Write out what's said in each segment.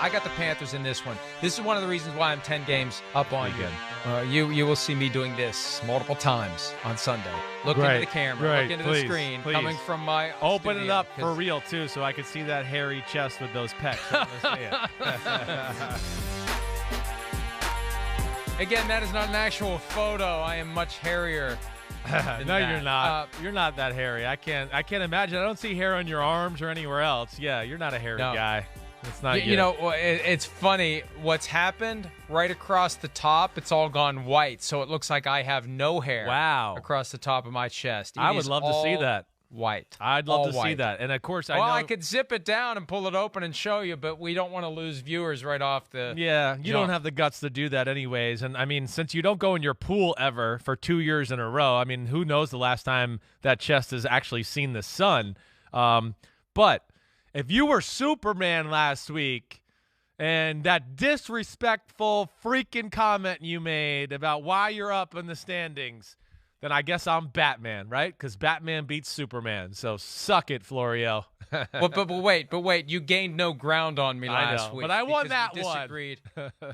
I got the Panthers in this one. This is one of the reasons why I'm 10 games up on you. You will see me doing this multiple times on Sunday. Look into the camera. Look into the screen. Coming from my Open studio, it up for real, too, so I can see that hairy chest with those pecs. Again, that is not an actual photo. I am much hairier. No, you're not. You're not that hairy. I can't imagine. I don't see hair on your arms or anywhere else. Yeah, you're not a hairy guy. It's not you. You know, it's funny. What's happened right across the top, it's all gone white. So it looks like I have no hair across the top of my chest. I would love to see that. White. I'd love to see that. And, of course, I could zip it down and pull it open and show you, but we don't want to lose viewers right off the you don't have the guts to do that anyways. And, I mean, since you don't go in your pool ever for 2 years in a row, I mean, who knows the last time that chest has actually seen the sun. But if you were Superman last week and that disrespectful freaking comment you made about why you're up in the standings, then I guess I'm Batman, right? Because Batman beats Superman. So suck it, Florio. But wait. You gained no ground on me last week. But I won that we disagreed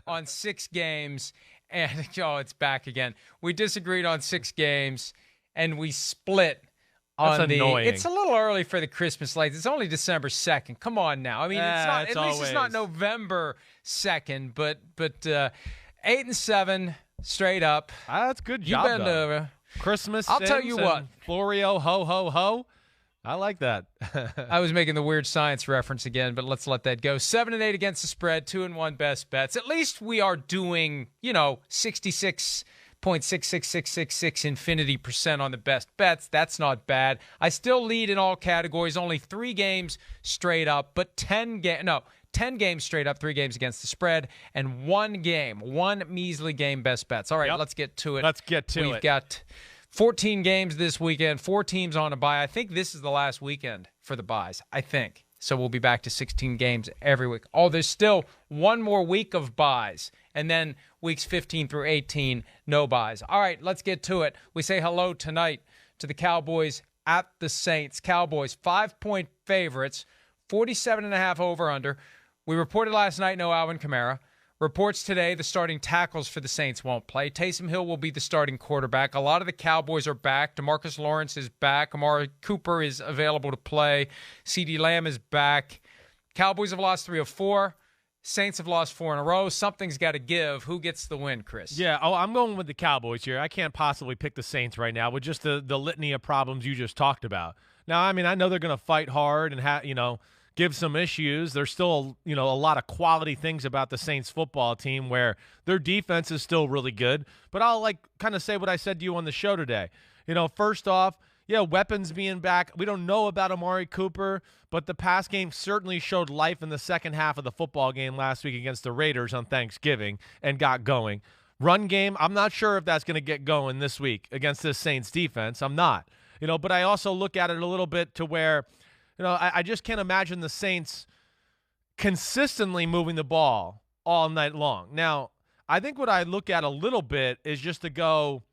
on 6 games. And, it's back again. We disagreed on 6 games, and we split on That's annoying. It's a little early for the Christmas lights. It's only December 2nd. Come on now. I mean, it's not. It's not November 2nd. But 8-7 straight up. That's good job. You bend over. Christmas. I'll tell you what, Florio, ho ho ho. I like that. I was making the weird science reference again, but let's let that go. 7-8 against the spread, 2-1 best bets. At least we are doing, 66.66666 infinity % on the best bets. That's not bad. I still lead in all categories. Only 3 games straight up, but 10 games straight up, 3 games against the spread, and 1 measly game best bets. All right, let's get to it. We've got 14 games this weekend, 4 teams on a bye. I think this is the last weekend for the byes, I think. So we'll be back to 16 games every week. Oh, there's still 1 more week of byes, and then weeks 15 through 18, no byes. All right, let's get to it. We say hello tonight to the Cowboys at the Saints. Cowboys, 5-point favorites, 47.5 over-under. We reported last night no Alvin Kamara. Reports today the starting tackles for the Saints won't play. Taysom Hill will be the starting quarterback. A lot of the Cowboys are back. DeMarcus Lawrence is back. Amari Cooper is available to play. CeeDee Lamb is back. Cowboys have lost 3 of 4. Saints have lost 4 in a row. Something's got to give. Who gets the win, Chris? Yeah, I'm going with the Cowboys here. I can't possibly pick the Saints right now with just the litany of problems you just talked about. Now, I mean, I know they're going to fight hard and give some issues. There's still, a lot of quality things about the Saints football team where their defense is still really good. But I'll kind of say what I said to you on the show today. First off, weapons being back. We don't know about Amari Cooper, but the pass game certainly showed life in the second half of the football game last week against the Raiders on Thanksgiving and got going. Run game, I'm not sure if that's going to get going this week against this Saints defense. I'm not. But I also look at it a little bit to where I just can't imagine the Saints consistently moving the ball all night long. Now, I think what I look at a little bit is just to go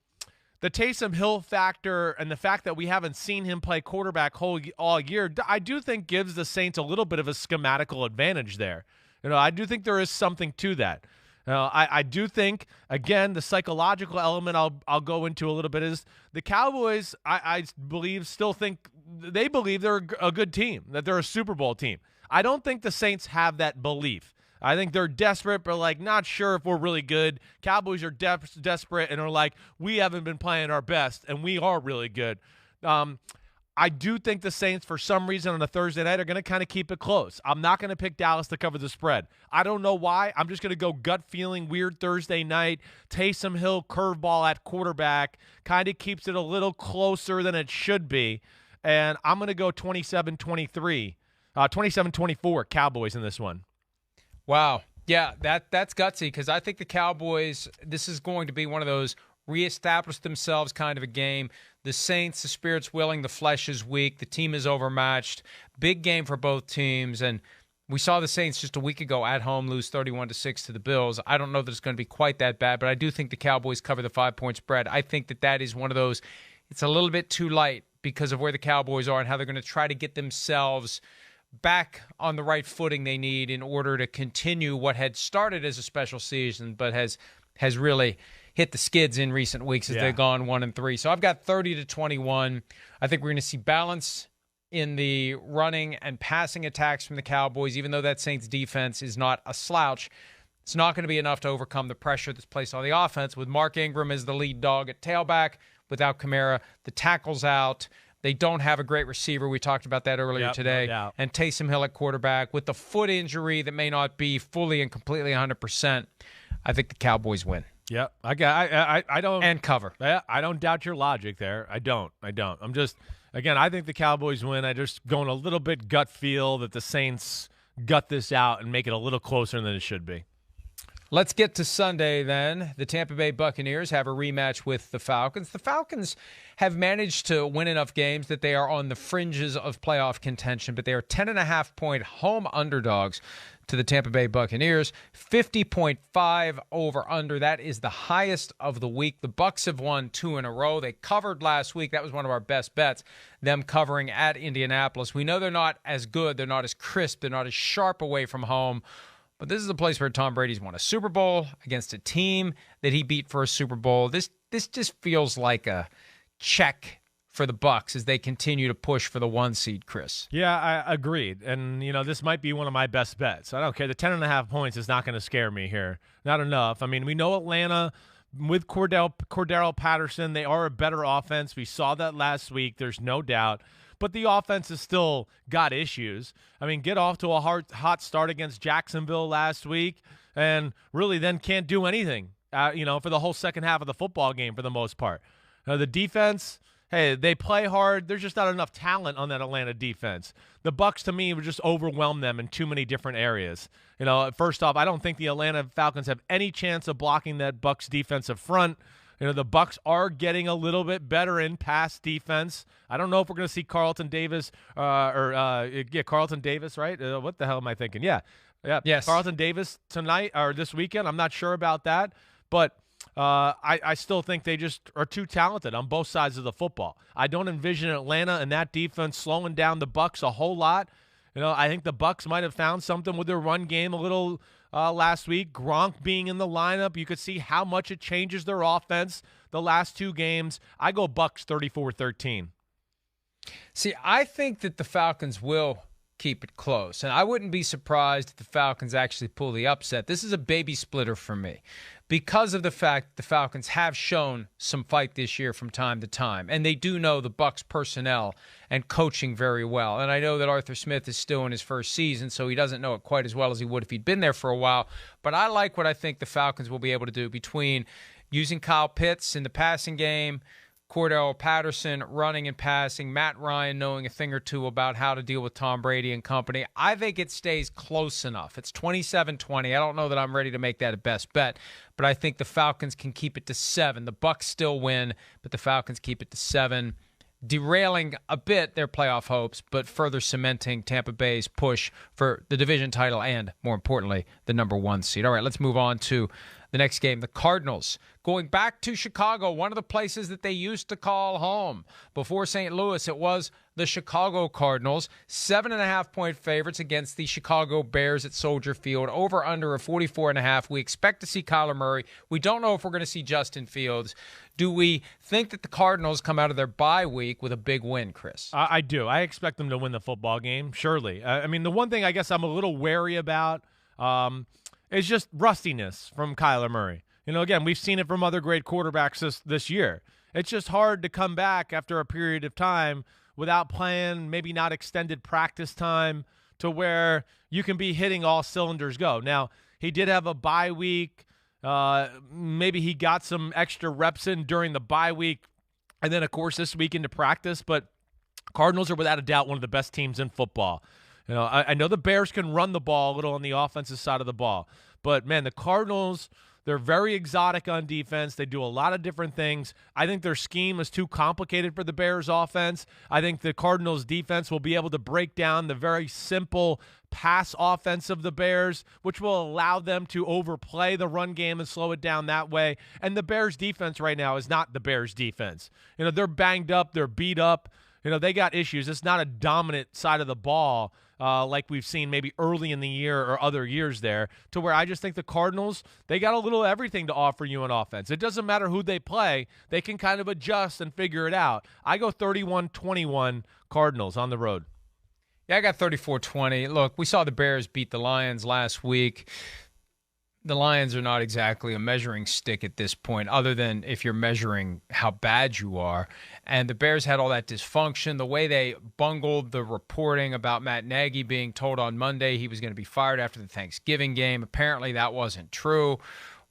the Taysom Hill factor and the fact that we haven't seen him play quarterback all year, I do think gives the Saints a little bit of a schematical advantage there. I do think there is something to that. I do think, again, the psychological element I'll go into a little bit is the Cowboys, I believe, still think they believe they're a good team, that they're a Super Bowl team. I don't think the Saints have that belief. I think they're desperate, but not sure if we're really good. Cowboys are desperate and are we haven't been playing our best, and we are really good. I do think the Saints, for some reason, on a Thursday night are going to kind of keep it close. I'm not going to pick Dallas to cover the spread. I don't know why. I'm just going to go gut feeling, weird Thursday night. Taysom Hill curveball at quarterback kind of keeps it a little closer than it should be. And I'm going to go 27-24 Cowboys in this one. Wow. Yeah, that's gutsy because I think the Cowboys, this is going to be one of those reestablish themselves kind of a game. The Saints, the spirit's willing, the flesh is weak. The team is overmatched. Big game for both teams. And we saw the Saints just a week ago at home lose 31-6 to the Bills. I don't know that it's going to be quite that bad, but I do think the Cowboys cover the 5-point spread. I think that is one of those, it's a little bit too light because of where the Cowboys are and how they're going to try to get themselves back on the right footing they need in order to continue what had started as a special season, but has really hit the skids in recent weeks as they've gone 1-3. So I've got 30-21. I think we're going to see balance in the running and passing attacks from the Cowboys, even though that Saints defense is not a slouch. It's not going to be enough to overcome the pressure that's placed on the offense with Mark Ingram as the lead dog at tailback. Without Kamara, the tackle's out. They don't have a great receiver. We talked about that earlier today. No, and Taysom Hill at quarterback with the foot injury that may not be fully and completely 100%. I think the Cowboys win. Yep. I don't. And cover. I don't doubt your logic there. I don't. I'm just, again, I think the Cowboys win. I just going a little bit gut feel that the Saints gut this out and make it a little closer than it should be. Let's get to Sunday then. The Tampa Bay Buccaneers have a rematch with the Falcons. The Falcons have managed to win enough games that they are on the fringes of playoff contention, but they are 10.5-point home underdogs to the Tampa Bay Buccaneers. 50.5 over-under. That is the highest of the week. The Bucs have won 2 in a row. They covered last week. That was one of our best bets, them covering at Indianapolis. We know they're not as good. They're not as crisp. They're not as sharp away from home. But this is a place where Tom Brady's won a Super Bowl against a team that he beat for a Super Bowl. This just feels like a check for the Bucs as they continue to push for the 1 seed, Chris. Yeah, I agreed. And, this might be one of my best bets. I don't care. The 10.5 points is not going to scare me here. Not enough. I mean, we know Atlanta with Cordero Patterson, they are a better offense. We saw that last week. There's no doubt. But the offense has still got issues. I mean, get off to a hot start against Jacksonville last week and really then can't do anything, for the whole second half of the football game for the most part. The defense, hey, they play hard. There's just not enough talent on that Atlanta defense. The Bucs, to me, would just overwhelm them in too many different areas. First off, I don't think the Atlanta Falcons have any chance of blocking that Bucs defensive front. The Bucs are getting a little bit better in pass defense. I don't know if we're going to see Carlton Davis Carlton Davis, right? What the hell am I thinking? Yeah. Yes. Carlton Davis tonight or this weekend. I'm not sure about that, but I still think they just are too talented on both sides of the football. I don't envision Atlanta and that defense slowing down the Bucs a whole lot. I think the Bucs might have found something with their run game a little last week. Gronk being in the lineup, you could see how much it changes their offense the last 2 games. I go Bucs 34-13. See, I think that the Falcons will keep it close, and I wouldn't be surprised if the Falcons actually pull the upset. This is a baby splitter for me because of the fact the Falcons have shown some fight this year from time to time, and they do know the Bucs personnel and coaching very well. And I know that Arthur Smith is still in his first season, so he doesn't know it quite as well as he would if he'd been there for a while. But I like what I think the Falcons will be able to do between using Kyle Pitts in the passing game, Cordell Patterson running and passing, Matt Ryan knowing a thing or two about how to deal with Tom Brady and company. I think it stays close enough. It's 27-20. I don't know that I'm ready to make that a best bet, but I think the Falcons can keep it to 7. The Bucs still win, but the Falcons keep it to 7, derailing a bit their playoff hopes, but further cementing Tampa Bay's push for the division title and, more importantly, the number 1 seed. All right, let's move on to the next game. The Cardinals going back to Chicago, one of the places that they used to call home. Before St. Louis, it was the Chicago Cardinals. 7.5-point favorites against the Chicago Bears at Soldier Field. Over under a 44.5. We expect to see Kyler Murray. We don't know if we're going to see Justin Fields. Do we think that the Cardinals come out of their bye week with a big win, Chris? I do. I expect them to win the football game, surely. I mean, the one thing I guess I'm a little wary about is just rustiness from Kyler Murray. Again, we've seen it from other great quarterbacks this year. It's just hard to come back after a period of time without playing, maybe not extended practice time to where you can be hitting all cylinders go. Now, he did have a bye week. Maybe he got some extra reps in during the bye week. And then, of course, this week into practice. But Cardinals are without a doubt one of the best teams in football. I know the Bears can run the ball a little on the offensive side of the ball. But, man, the Cardinals, they're very exotic on defense. They do a lot of different things. I think their scheme is too complicated for the Bears offense. I think the Cardinals defense will be able to break down the very simple pass offense of the Bears, which will allow them to overplay the run game and slow it down that way. And the Bears defense right now is not the Bears defense. They're banged up. They're beat up. they got issues. It's not a dominant side of the ball like we've seen maybe early in the year or other years there, to where I just think the Cardinals, they got a little everything to offer you in offense. It doesn't matter who they play. They can kind of adjust and figure it out. I go 31-21 Cardinals on the road. Yeah, I got 34-20. Look, we saw the Bears beat the Lions last week. The Lions are not exactly a measuring stick at this point, other than if you're measuring how bad you are. And the Bears had all that dysfunction. The way they bungled the reporting about Matt Nagy being told on Monday he was going to be fired after the Thanksgiving game. Apparently that wasn't true.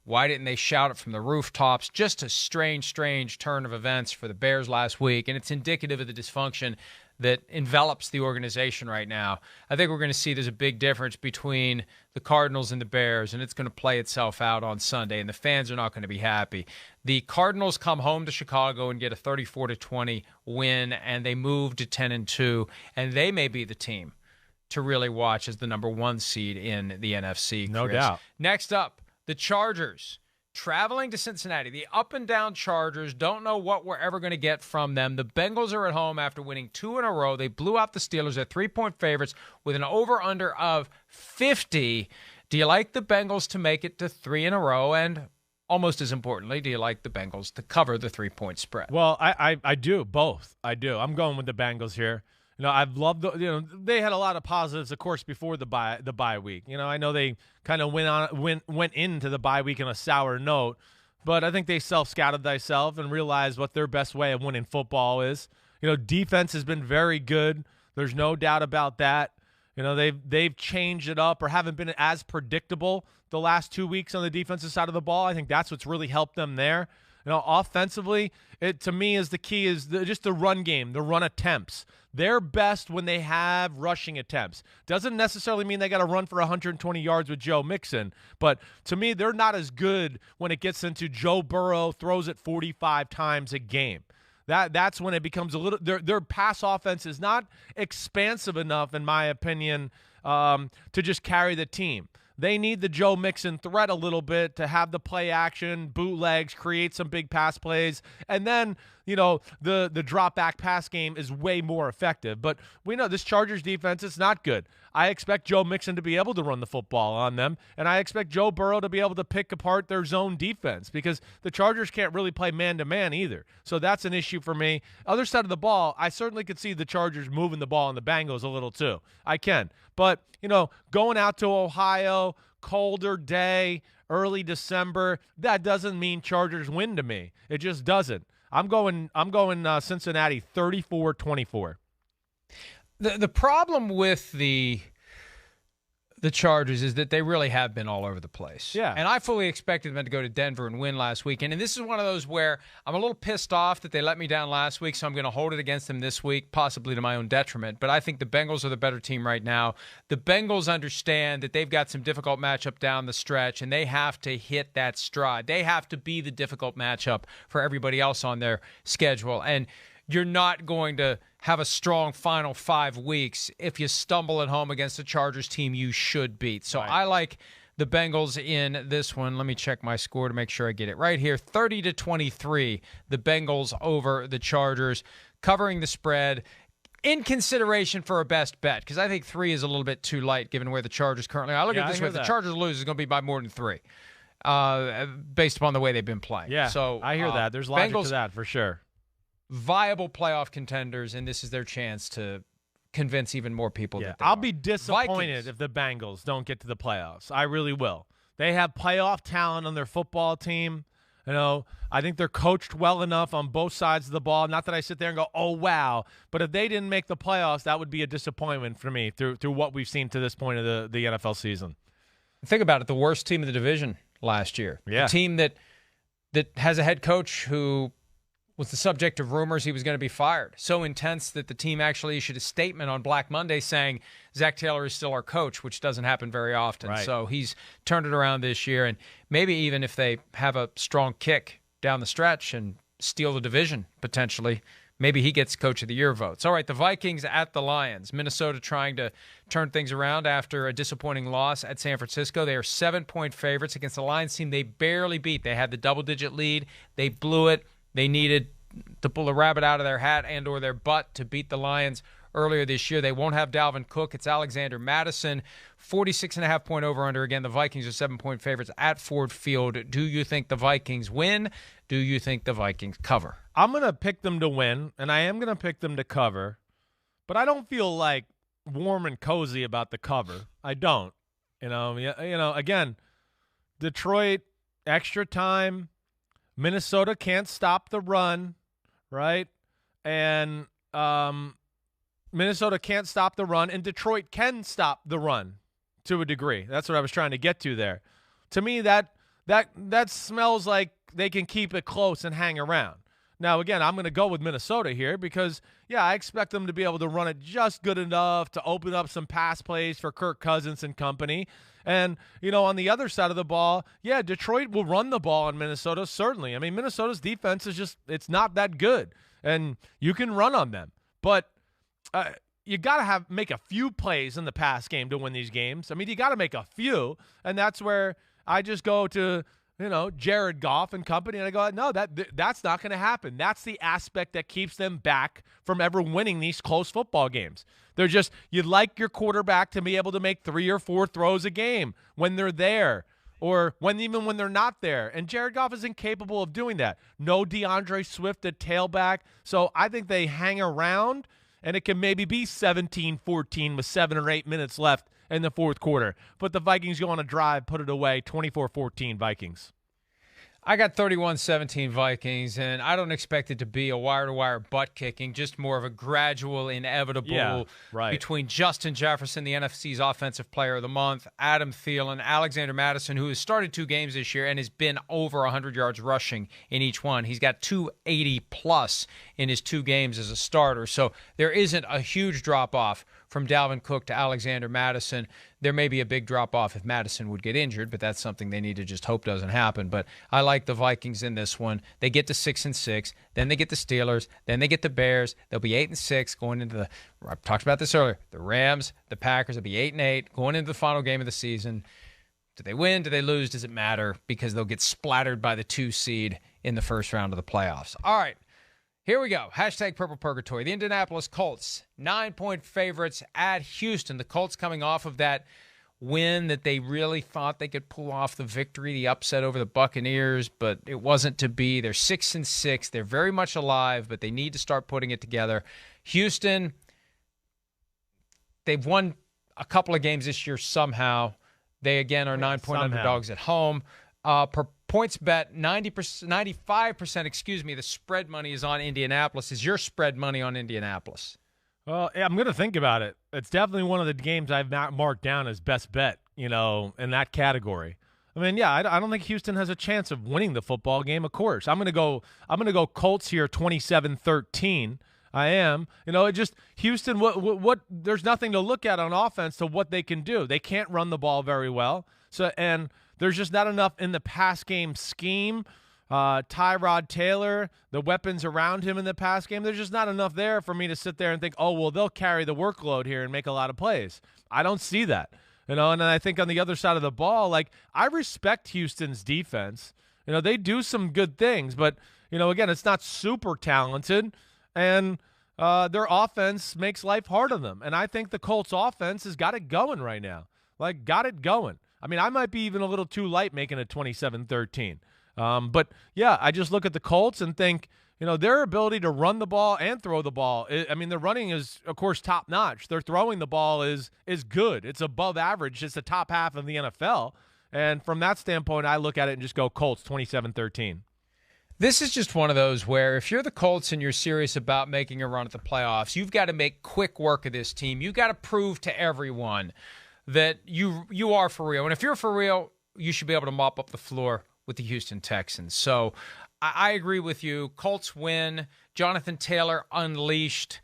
Why didn't they shout it from the rooftops? Just a strange turn of events for the Bears last week, and it's indicative of the dysfunction that envelops the organization right now. I think we're going to see there's a big difference between the Cardinals and the Bears, and it's going to play itself out on Sunday, and the fans are not going to be happy. The Cardinals come home to Chicago and get a 34-20 win, and they move to 10-2, and they may be the team to really watch as the number 1 seed in the NFC. No doubt. Next up, the Chargers. Traveling to Cincinnati, the up-and-down Chargers, don't know what we're ever going to get from them. The Bengals are at home after winning 2 in a row. They blew out the Steelers at 3-point favorites with an over-under of 50. Do you like the Bengals to make it to 3 in a row? And almost as importantly, do you like the Bengals to cover the 3-point spread? Well, I do, both. I do. I'm going with the Bengals here. I've loved they had a lot of positives, of course, before the bye week. I know they kind of went into the bye week on a sour note, but I think they self-scouted themselves and realized what their best way of winning football is. Defense has been very good. There's no doubt about that. They've changed it up or haven't been as predictable the last 2 weeks on the defensive side of the ball. I think that's what's really helped them there. Offensively, it to me is the key is just the run game, the run attempts. They're best when they have rushing attempts. Doesn't necessarily mean they got to run for 120 yards with Joe Mixon, but to me, they're not as good when it gets into Joe Burrow throws it 45 times a game. That's when it becomes a little. Their pass offense is not expansive enough, in my opinion, to just carry the team. They need the Joe Mixon threat a little bit to have the play action, bootlegs, create some big pass plays, and then the drop back pass game is way more effective. But we know this Chargers defense is not good. I expect Joe Mixon to be able to run the football on them, and I expect Joe Burrow to be able to pick apart their zone defense because the Chargers can't really play man-to-man either. So that's an issue for me. Other side of the ball, I certainly could see the Chargers moving the ball on the Bengals a little too. I can. But, going out to Ohio, colder day, early December, that doesn't mean Chargers win to me. It just doesn't. I'm going Cincinnati 34-24. The problem with the Chargers is that they really have been all over the place. Yeah. And I fully expected them to go to Denver and win last weekend. And this is one of those where I'm a little pissed off that they let me down last week, so I'm going to hold it against them this week, possibly to my own detriment. But I think the Bengals are the better team right now. The Bengals understand that they've got some difficult matchup down the stretch, and they have to hit that stride. They have to be the difficult matchup for everybody else on their schedule. And you're not going to have a strong final 5 weeks if you stumble at home against a Chargers team you should beat. So right. I like the Bengals in this one. Let me check my score to make sure I get it right here. 30-23, the Bengals over the Chargers, covering the spread in consideration for a best bet, because I think 3 is a little bit too light given where the Chargers currently are. I look at it this way. If the Chargers lose, it's going to be by more than 3. Based upon the way they've been playing. Yeah, so I hear that. There's logic Bengals, to that for sure. Viable playoff contenders, and this is their chance to convince even more people that they I'll are. be disappointed Vikings. if the Bengals don't get to the playoffs. I really will. They have playoff talent on their football team. I think they're coached well enough on both sides of the ball. Not that I sit there and go, oh, wow. But if they didn't make the playoffs, that would be a disappointment for me through what we've seen to this point of the NFL season. Think about it. The worst team in the division last year. Yeah. A team that has a head coach who was the subject of rumors he was going to be fired. So intense that the team actually issued a statement on Black Monday saying Zach Taylor is still our coach, which doesn't happen very often. Right. So he's turned it around this year. And maybe even if they have a strong kick down the stretch and steal the division potentially, maybe he gets Coach of the Year votes. All right, the Vikings at the Lions. Minnesota trying to turn things around after a disappointing loss at San Francisco. They are 7-point favorites against the Lions team they barely beat. They had the double-digit lead. They blew it. They needed to pull a rabbit out of their hat and or their butt to beat the Lions earlier this year. They won't have Dalvin Cook. It's Alexander Mattison. 46.5 point over-under. Again, the Vikings are 7-point favorites at Ford Field. Do you think the Vikings win? Do you think the Vikings cover? I'm going to pick them to win, and I am going to pick them to cover, but I don't feel like warm and cozy about the cover. I don't. Again, Detroit, extra time. Minnesota can't stop the run, right? And Minnesota can't stop the run, and Detroit can stop the run to a degree. That's what I was trying to get to there. To me, that smells like they can keep it close and hang around. Now, again, I'm going to go with Minnesota here because, yeah, I expect them to be able to run it just good enough to open up some pass plays for Kirk Cousins and company. And, on the other side of the ball, yeah, Detroit will run the ball on Minnesota, certainly. I mean, Minnesota's defense is it's not that good, and you can run on them. But you got to make a few plays in the pass game to win these games. I mean, you got to make a few, and that's where I just go to Jared Goff and company, and I go, no, that's not going to happen. That's the aspect that keeps them back from ever winning these close football games. They're just, you'd like your quarterback to be able to make 3 or 4 throws a game when they're there, or even when they're not there. And Jared Goff is incapable of doing that. No DeAndre Swift at tailback. So I think they hang around, and it can maybe be 17-14 with 7 or 8 minutes left in the fourth quarter. But the Vikings go on a drive, put it away, 24-14 Vikings. I got 31-17 Vikings, and I don't expect it to be a wire-to-wire butt-kicking, just more of a gradual, inevitable between Justin Jefferson, the NFC's Offensive Player of the Month, Adam Thielen, Alexander Mattison, who has started 2 games this year and has been over 100 yards rushing in each one. He's got 280-plus in his 2 games as a starter, so there isn't a huge drop-off from Dalvin Cook to Alexander Mattison. There may be a big drop-off if Mattison would get injured, but that's something they need to just hope doesn't happen. But I like the Vikings in this one. They get to 6-6, then they get the Steelers, then they get the Bears. They'll be 8-6 going into I talked about this earlier, the Rams, the Packers will be 8-8 going into the final game of the season. Do they win? Do they lose? Does it matter? Because they'll get splattered by the 2 seed in the first round of the playoffs. All right. Here we go. Hashtag Purple Purgatory. The Indianapolis Colts, 9-point favorites at Houston. The Colts coming off of that win that they really thought they could pull off the victory, the upset over the Buccaneers, but it wasn't to be. They're 6-6. They're very much alive, but they need to start putting it together. Houston, they've won a couple of games this year somehow. They, again, are 9-point underdogs at home. Per points bet, 95%, the spread money is on Indianapolis. Is your spread money on Indianapolis? Well, I'm going to think about it. It's definitely one of the games I've marked down as best bet, in that category. I mean, yeah, I don't think Houston has a chance of winning the football game, of course. I'm going to go Colts here 27-13. I am. Houston, what there's nothing to look at on offense to what they can do. They can't run the ball very well. And there's just not enough in the pass game scheme. Tyrod Taylor, the weapons around him in the pass game, there's just not enough there for me to sit there and think, oh, well, they'll carry the workload here and make a lot of plays. I don't see that. And I think on the other side of the ball, I respect Houston's defense. They do some good things, but, again, it's not super talented. And their offense makes life hard on them. And I think the Colts offense has got it going right now. Got it going. I mean, I might be even a little too light making it 27-13. But, yeah, I just look at the Colts and think, their ability to run the ball and throw the ball, their running is, of course, top-notch. Their throwing the ball is good. It's above average. It's the top half of the NFL. And from that standpoint, I look at it and just go Colts 27-13. This is just one of those where if you're the Colts and you're serious about making a run at the playoffs, you've got to make quick work of this team. You've got to prove to everyone that you are for real. And if you're for real, you should be able to mop up the floor with the Houston Texans. So I agree with you. Colts win. Jonathan Taylor unleashed.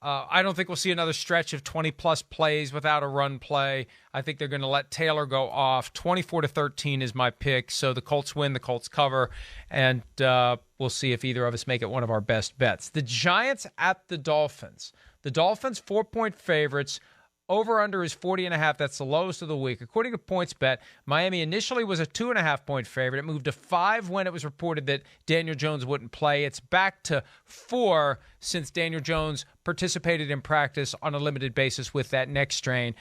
I don't think we'll see another stretch of 20-plus plays without a run play. I think they're going to let Taylor go off. 24-13 is my pick. So the Colts win, the Colts cover, and we'll see if either of us make it one of our best bets. The Giants at the Dolphins. The Dolphins, 4-point favorites. Over-under is 40.5. That's the lowest of the week. According to PointsBet, Miami initially was a 2.5-point favorite. It moved to 5 when it was reported that Daniel Jones wouldn't play. It's back to 4 since Daniel Jones participated in practice on a limited basis with that neck strain.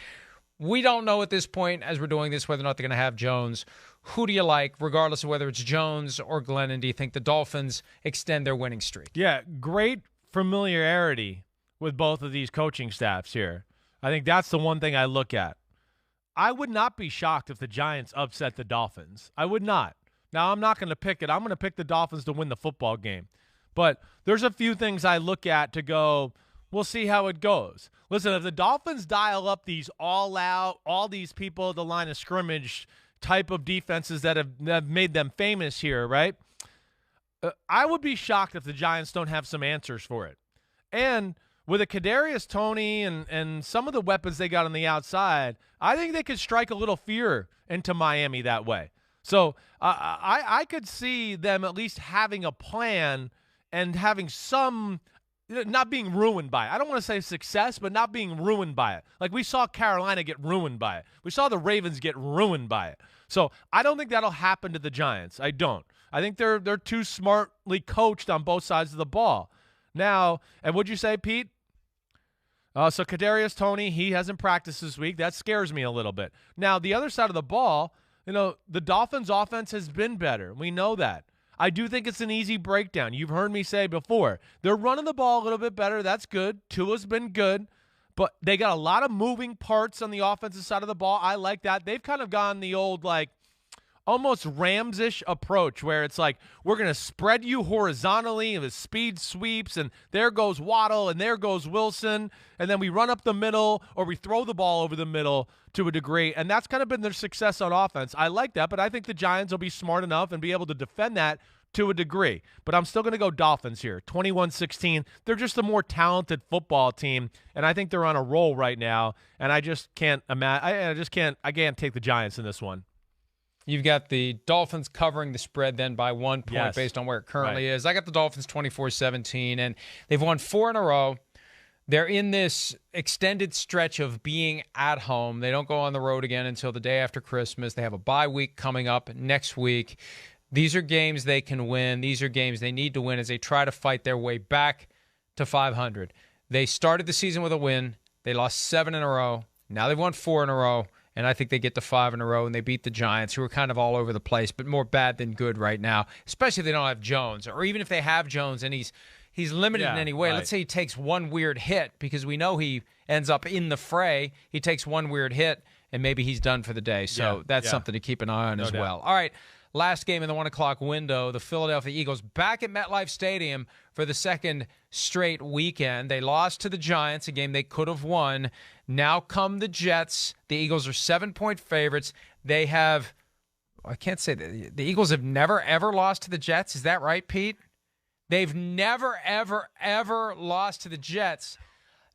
We don't know at this point, as we're doing this, whether or not they're going to have Jones. Who do you like, regardless of whether it's Jones or Glennon? Do you think the Dolphins extend their winning streak? Yeah, great familiarity with both of these coaching staffs here. I think that's the one thing I look at. I would not be shocked if the Giants upset the Dolphins. I would not. Now, I'm not going to pick it. I'm going to pick the Dolphins to win the football game. But there's a few things I look at to go, we'll see how it goes. Listen, if the Dolphins dial up these all-out, all these people at the line of scrimmage type of defenses that have made them famous here, right? I would be shocked if the Giants don't have some answers for it. And with a Kadarius Toney and some of the weapons they got on the outside, I think they could strike a little fear into Miami that way. So I could see them at least having a plan and having some – not being ruined by it. I don't want to say success, but not being ruined by it. Like we saw Carolina get ruined by it. We saw the Ravens get ruined by it. So I don't think that'll happen to the Giants. I don't. I think they're too smartly coached on both sides of the ball. Now, and what'd you say, Pete? So Kadarius Toney, he hasn't practiced this week. That scares me a little bit. Now, the other side of the ball, the Dolphins' offense has been better. We know that. I do think it's an easy breakdown. You've heard me say before. They're running the ball a little bit better. That's good. Tua's been good. But they got a lot of moving parts on the offensive side of the ball. I like that. They've kind of gone the old, almost Rams-ish approach where it's like, we're going to spread you horizontally with speed sweeps, and there goes Waddle, and there goes Wilson, and then we run up the middle, or we throw the ball over the middle to a degree, and that's kind of been their success on offense. I like that, but I think the Giants will be smart enough and be able to defend that to a degree. But I'm still going to go Dolphins here, 21-16. They're just a more talented football team, and I think they're on a roll right now, and I just can't imagine. I can't take the Giants in this one. You've got the Dolphins covering the spread then by 1 point Yes. based on where it currently is. I got the Dolphins 24-17, and they've won 4 in a row. They're in this extended stretch of being at home. They don't go on the road again until the day after Christmas. They have a bye week coming up next week. These are games they can win. These are games they need to win as they try to fight their way back to 500. They started the season with a win. They lost 7 in a row. Now they've won 4 in a row. And I think they get to 5 in a row, and they beat the Giants, who are kind of all over the place, but more bad than good right now, especially if they don't have Jones. Or even if they have Jones and he's limited in any way. Right. Let's say he takes one weird hit, because we know he ends up in the fray. He takes one weird hit, and maybe he's done for the day. So that's something to keep an eye on as well. All right, last game in the 1 o'clock window, the Philadelphia Eagles back at MetLife Stadium for the second straight weekend. They lost to the Giants, a game they could have won. Now come the Jets. The Eagles are 7-point favorites. They have, I can't say that. The Eagles have never, ever lost to the Jets. Is that right, Pete? They've never, ever, ever lost to the Jets.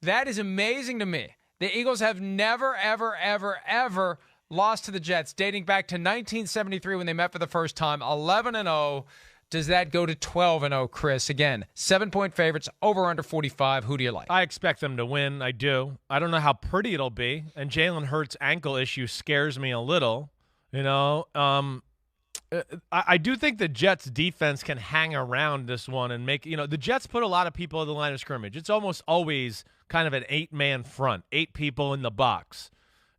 That is amazing to me. The Eagles have never, ever, ever, ever lost to the Jets, dating back to 1973 when they met for the first time, 11-0. Does that go to 12-0, Chris? Again, 7-point favorites, over under 45. Who do you like? I expect them to win. I do. I don't know how pretty it'll be. And Jalen Hurts' ankle issue scares me a little. I do think the Jets' defense can hang around this one and make, the Jets put a lot of people at the line of scrimmage. It's almost always kind of an 8-man front, 8 people in the box.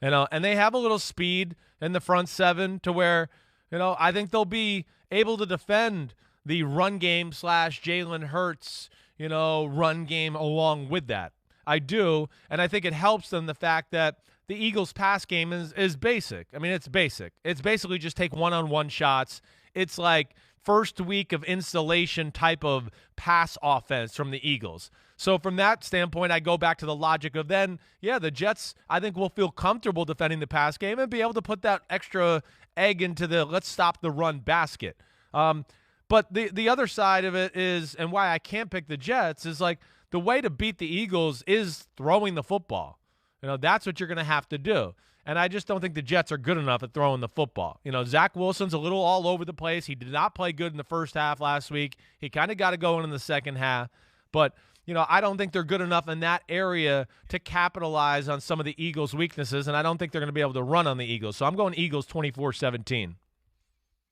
And they have a little speed in the front 7 to where, I think they'll be able to defend the run game / Jalen Hurts, run game along with that. I do, and I think it helps them the fact that the Eagles' pass game is basic. I mean, it's basic. It's basically just take one-on-one shots. It's like first week of installation type of pass offense from the Eagles. So from that standpoint, I go back to the logic of then, the Jets, I think, will feel comfortable defending the pass game and be able to put that extra egg into the let's stop the run basket. But the other side of it is, and why I can't pick the Jets, is like the way to beat the Eagles is throwing the football. That's what you're going to have to do. And I just don't think the Jets are good enough at throwing the football. Zach Wilson's a little all over the place. He did not play good in the first half last week. He kind of got to go in the second half. But I don't think they're good enough in that area to capitalize on some of the Eagles' weaknesses, and I don't think they're going to be able to run on the Eagles. So I'm going Eagles 24-17.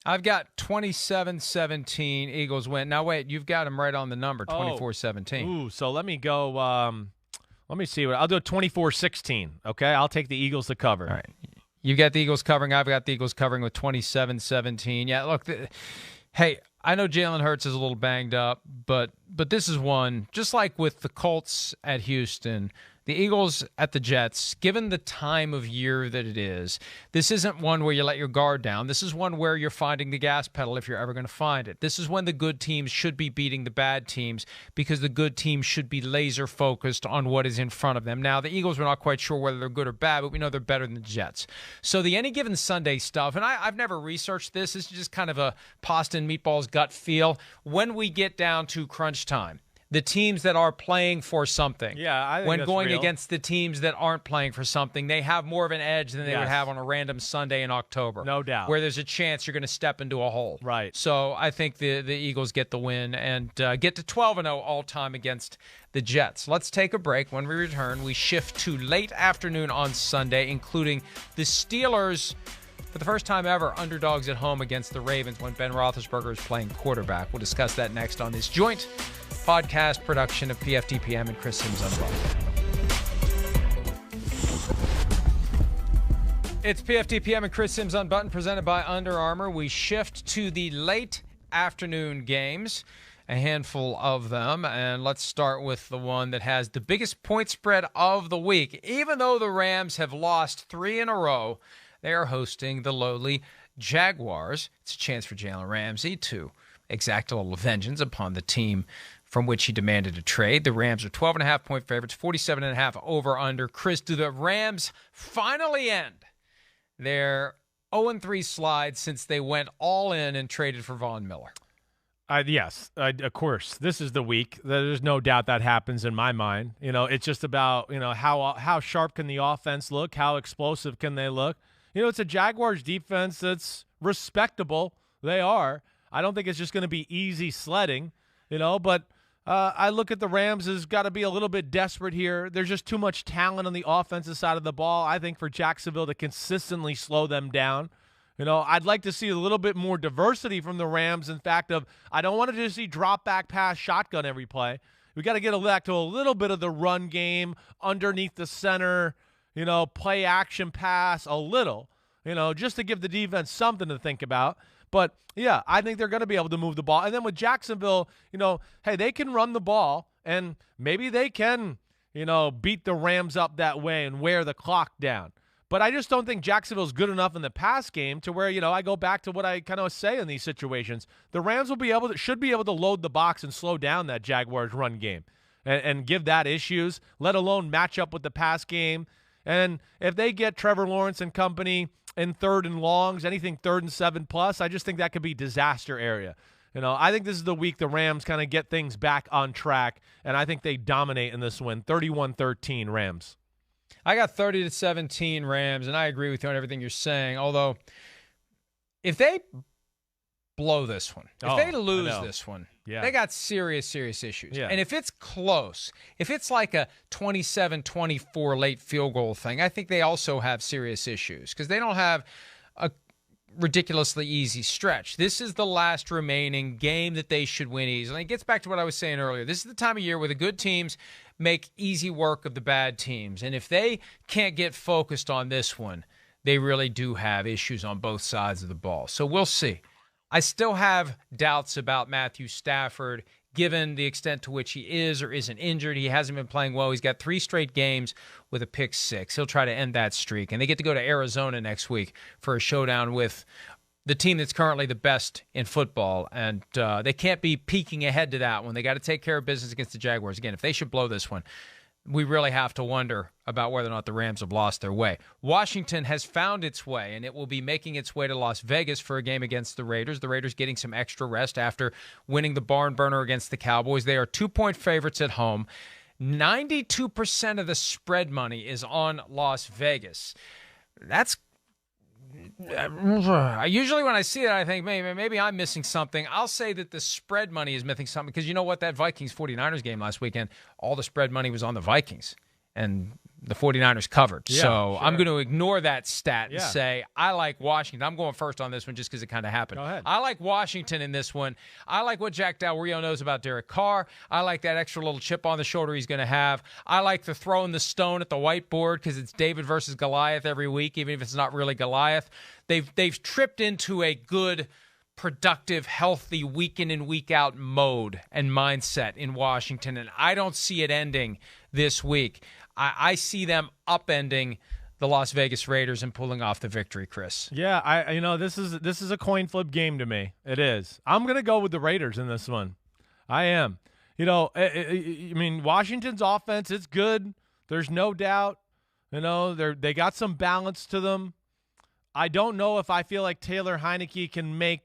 I've got 27-17 Eagles win. Now, wait, you've got them right on the number, 24-17. Ooh, so let me go let me see. I'll do a 24-16, okay? I'll take the Eagles to cover. All right. You got the Eagles covering. I've got the Eagles covering with 27-17. Yeah, look, hey, I know Jalen Hurts is a little banged up, but this is one, just like with the Colts at Houston, the Eagles at the Jets, given the time of year that it is, this isn't one where you let your guard down. This is one where you're finding the gas pedal if you're ever going to find it. This is when the good teams should be beating the bad teams because the good teams should be laser focused on what is in front of them. Now, the Eagles, we're not quite sure whether they're good or bad, but we know they're better than the Jets. So the Any Given Sunday stuff, and I've never researched this. This is just kind of a pasta and meatballs gut feel. When we get down to crunch time, the teams that are playing for something, I think when that's going real. against the teams that aren't playing for something, they have more of an edge than they would have on a random Sunday in October. No doubt. Where there's a chance you're going to step into a hole. Right. So I think the Eagles get the win and get to 12-0 all-time against the Jets. Let's take a break. When we return, we shift to late afternoon on Sunday, including the Steelers, for the first time ever, underdogs at home against the Ravens when Ben Roethlisberger is playing quarterback. We'll discuss that next on this joint podcast production of PFTPM and Chris Simms Unbuttoned. It's PFTPM and Chris Simms Unbuttoned, presented by Under Armour. We shift to the late afternoon games, a handful of them, and let's start with the one that has the biggest point spread of the week. Even though the Rams have lost 3 in a row, they are hosting the lowly Jaguars. It's a chance for Jalen Ramsey to exact a little vengeance upon the team from which he demanded a trade. The Rams are 12.5-point favorites, 47.5 over-under. Chris, do the Rams finally end their 0-3 slide since they went all in and traded for Von Miller? Yes, of course. This is the week. There's no doubt that happens in my mind. It's just about, how sharp can the offense look? How explosive can they look? It's a Jaguars defense that's respectable. They are. I don't think it's just going to be easy sledding, but I look at the Rams as got to be a little bit desperate here. There's just too much talent on the offensive side of the ball, I think, for Jacksonville to consistently slow them down. I'd like to see a little bit more diversity from the Rams. In fact, I don't want to just see drop back pass shotgun every play. We got to get back to a little bit of the run game underneath the center, play action pass a little, just to give the defense something to think about. But, yeah, I think they're going to be able to move the ball. And then with Jacksonville, hey, they can run the ball, and maybe they can, beat the Rams up that way and wear the clock down. But I just don't think Jacksonville's good enough in the pass game to where, I go back to what I kind of say in these situations. The Rams should be able to load the box and slow down that Jaguars run game and give that issues, let alone match up with the pass game. And if they get Trevor Lawrence and company in 3rd and longs, anything 3rd and 7+, I just think that could be disaster area. I think this is the week the Rams kind of get things back on track, and I think they dominate in this win, 31-13 Rams. I got 30-17 Rams, and I agree with you on everything you're saying. Although, if they blow this one, if they lose this one, they got serious issues. Yeah. And if it's close, if it's like a 27-24 late field goal thing, I think they also have serious issues because they don't have a ridiculously easy stretch. This is the last remaining game that they should win easily. It gets back to what I was saying earlier. This is the time of year where the good teams make easy work of the bad teams. And if they can't get focused on this one, they really do have issues on both sides of the ball. So we'll see. I still have doubts about Matthew Stafford, given the extent to which he is or isn't injured. He hasn't been playing well. He's got 3 straight games with a pick 6. He'll try to end that streak. And they get to go to Arizona next week for a showdown with the team that's currently the best in football. And they can't be peeking ahead to that one. They got to take care of business against the Jaguars. Again, if they should blow this one, we really have to wonder about whether or not the Rams have lost their way. Washington has found its way, and it will be making its way to Las Vegas for a game against the Raiders. The Raiders getting some extra rest after winning the barn burner against the Cowboys. They are 2-point favorites at home. 92% of the spread money is on Las Vegas. That's Usually when I see that, I think maybe I'm missing something. I'll say that the spread money is missing something because you know what? That Vikings 49ers game last weekend, all the spread money was on the Vikings. And the 49ers covered. Yeah, so sure. I'm going to ignore that stat and Yeah. say I like Washington. I'm going first on this one just because it kind of happened. Go ahead. I like Washington in this one. I like what Jack Del Rio knows about Derek Carr. I like that extra little chip on the shoulder he's going to have. I like the throwing the stone at the whiteboard because it's David versus Goliath every week, even if it's not really Goliath. They've tripped into a good, productive, healthy week in and week out mode and mindset in Washington, and I don't see it ending this week. I see them upending the Las Vegas Raiders and pulling off the victory, Chris. Yeah, this is a coin flip game to me. It is. I'm going to go with the Raiders in this one. I am. I mean, Washington's offense, it's good. There's no doubt. They got some balance to them. I don't know if I feel like Taylor Heineke can make